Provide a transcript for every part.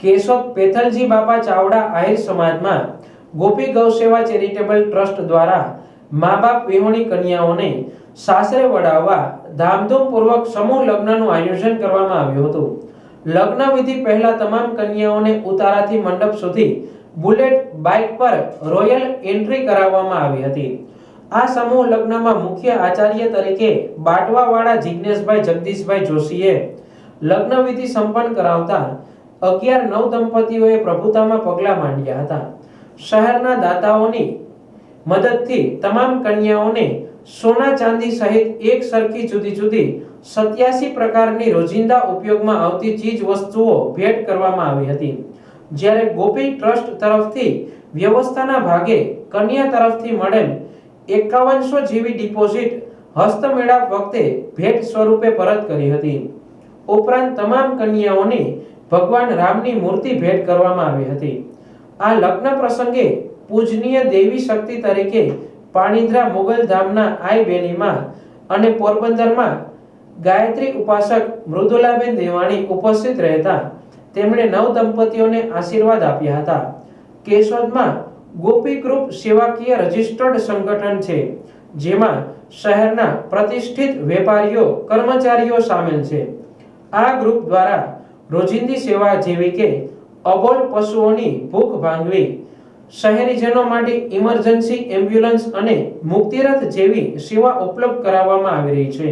કેશોદ પેથલજી બાપા ચાવડા આહિર સમાજમાં ગોપી ગૌસેવા charitable trust દ્વારા મા બાપ વિહોણી કન્યાઓને સાસરે વડાવવા ધામધૂમપૂર્વક સમૂહ લગ્નનું આયોજન કરવામાં આવ્યું હતું। લગ્ન વિધિ પહેલા તમામ કન્યાઓને ઉતારાથી મંડપ સુધી બુલેટ બાઇક પર રોયલ એન્ટ્રી કરાવવામાં આવી હતી। આ સમૂહ લગ્નમાં મુખ્ય આચાર્ય તરીકે બાટવાવાળા જિગ્નેશભાઈ જગદીશભાઈ જોશીએ લગ્ન વિધિ સંપન્ન કરાવતા 11-9 દંપતીઓએ પ્રભુતામાં પગલાં માંડ્યા હતા। શહેરના દાતાઓની મદદથી તમામ કન્યાઓને સોના ચાંદી સહિત એક સરખી જુદી જુદી 87 પ્રકારની રોજિંદા ઉપયોગમાં આવતી ચીજ વસ્તુઓ ભેટ કરવામાં આવી હતી। જ્યારે ગોપી ટ્રસ્ટ તરફથી વ્યવસ્થાના ભાગે કન્યા તરફથી મળેલ 5100 જેવી ડિપોઝિટ હસ્તમેળાપ વખતે ભેટ સ્વરૂપે પરત કરી હતી। ઉપરાંત તમામ કન્યાઓને ભગવાન રામની મૂર્તિ ભેટ કરવામાં આવી હતી। આ લગ્ન પ્રસંગે પૂજનીય દેવી શક્તિ તરીકે પાણીધ્રા મોગલધામના આઈ બેનીમાં અને પોરબંદરમાં ગાયત્રી ઉપાસક મૃદુલાબેન દેવાણી ઉપસ્થિત રહેતા તેમણે નવ દંપતીઓને આશીર્વાદ આપ્યા હતા। કેશોદમાં ગોપી ગ્રુપ સેવાકીય રજિસ્ટર્ડ સંગઠન છે, જેમાં શહેરના પ્રતિષ્ઠિત વેપારીઓ કર્મચારીઓ સામેલ છે। આ ગ્રુપ દ્વારા રોજિંદી સેવા જેવી કે અબોલ પશુઓની ભૂખ ભાંગવી, શહેરીજનો માટે ઇમરજન્સી એમ્બ્યુલન્સ અને મુક્તિરથ જેવી સેવા ઉપલબ્ધ કરાવવામાં આવી રહી છે।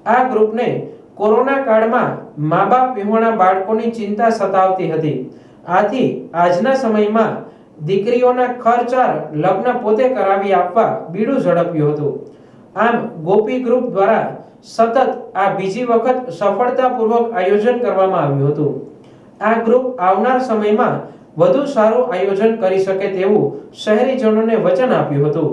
આ ગ્રુપને કોરોના કાળમાં મા બાપ વિહોણા બાળકોની ચિંતા સતાવતી હતી, આથી આજના સમયમાં દીકરીઓના ખર્ચાળ લગ્ન પોતે કરાવી આપવા બીડું ઝડપ્યું હતું। આમ ગોપી ગ્રુપ દ્વારા સતત આ બીજી વખત સફળતાપૂર્વક આયોજન કરવામાં આવ્યું હતું। આ ગ્રુપ આવનાર સમયમાં વધુ સારું આયોજન કરી શકે તેવું શહેરીજનોને વચન આપ્યું હતું।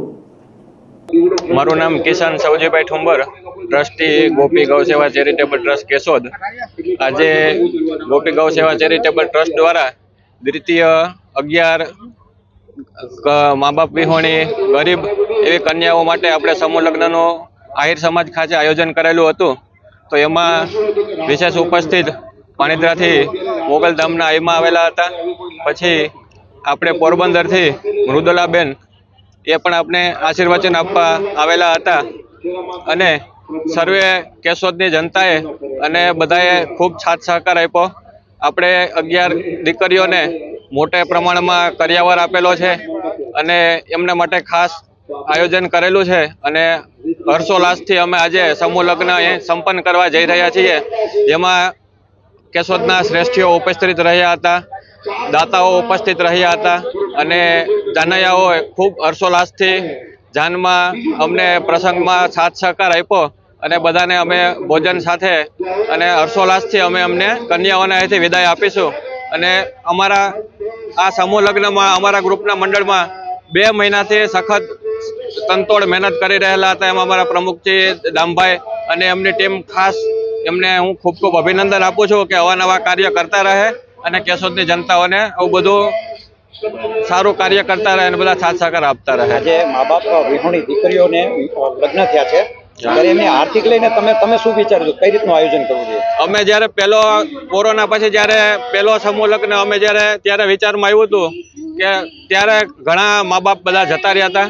મારું નામ કિશન સવજીભાઈ ઠુંબર, ટ્રસ્ટી ગોપી ગૌસેવા ચેરિટેબલ ટ્રસ્ટ કેશોદ। આજે ગોપી ગૌસેવા ચેરિટેબલ ટ્રસ્ટ દ્વારા દ્વિતીય 11 મા બાપ વિહોણી ગરીબ એવી કન્યાઓ માટે આપણે સમૂહ લગ્નનું આહિર સમાજ ખાતે આયોજન કરેલું હતું। તો એમાં વિશેષ ઉપસ્થિત પાણીધરાથી મોગલધામના આઈમાં આવેલા હતા। પછી આપણે પોરબંદરથી મૃદુલાબેન એ પણ આપણે આશીર્વચન આપવા આવેલા હતા। અને સર્વે કેશોદની જનતાએ અને બધાએ ખૂબ સાથ સહકાર આપ્યો। આપણે 11 દીકરીઓને મોટા પ્રમાણમાં કરિયાવર આપેલો છે અને એમના માટે ખાસ આયોજન કરેલું છે અને હર્ષોલ્લાસથી અમે આજે સમૂહ લગ્ન સંપન્ન કરવા જઈ રહ્યા છીએ, જેમાં કેશોદના શ્રેષ્ઠીઓ ઉપસ્થિત રહ્યા હતા, દાતાઓ ઉપસ્થિત રહ્યા હતા અને જાનૈયાઓએ ખૂબ હર્ષોલ્લાસથી જાનમાં અમને પ્રસંગમાં સાથ સહકાર આપ્યો અને બધાને અમે ભોજન સાથે અને હર્ષોલ્લાસથી અમે અમને કન્યાઓને અહીંથી વિદાય આપીશું। અને અમારા આ સમૂહ લગ્નમાં અમારા ગ્રુપના મંડળમાં 2 મહિનાથી સખત તનતોડ મહેનત કરી રહેલા હતા। એમાં અમારા પ્રમુખજી દામભાઈ અને એમની ટીમ ખાસ એમને હું ખૂબ ખૂબ અભિનંદન આપું છું કે અવાનવા કાર્ય કરતા રહે અને કેશોદની જનતાઓને આવું બધું સારું કાર્ય કરતા રહે અને બધા સાથ સહકાર આપતા રહે। આજે મા બાપ વિહોણી દીકરીઓને લગ્ન થયા છે, ત્યારે એમને આર્થિક લઈને તમે શું વિચારો છો, કઈ રીતનું આયોજન કરવું જોઈએ? અમે જ્યારે પહેલો કોરોના પછી જ્યારે પહેલો સમૂહ લગ્ન અમે ત્યારે વિચારમાં આવ્યું હતું કે ત્યારે ઘણા મા બાપ બધા જતા રહ્યા હતા।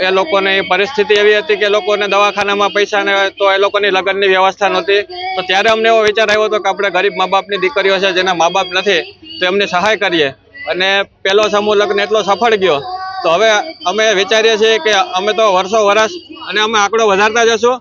એ લોકોની પરિસ્થિતિ એવી હતી કે લોકોને દવાખાનામાં પૈસા ને તો એ લોકોની લગ્નની વ્યવસ્થા નહોતી। તો ત્યારે અમને એવો વિચાર આવ્યો હતો કે આપણે ગરીબ મા બાપની દીકરીઓ છે જેના મા બાપ નથી, તો એમને સહાય કરીએ। અને પહેલો સમૂહ લગ્ન એટલો સફળ ગયો, તો હવે અમે વિચારીએ છીએ કે અમે તો વર્ષો વર્ષ અને અમે આંકડો વધારતા જશું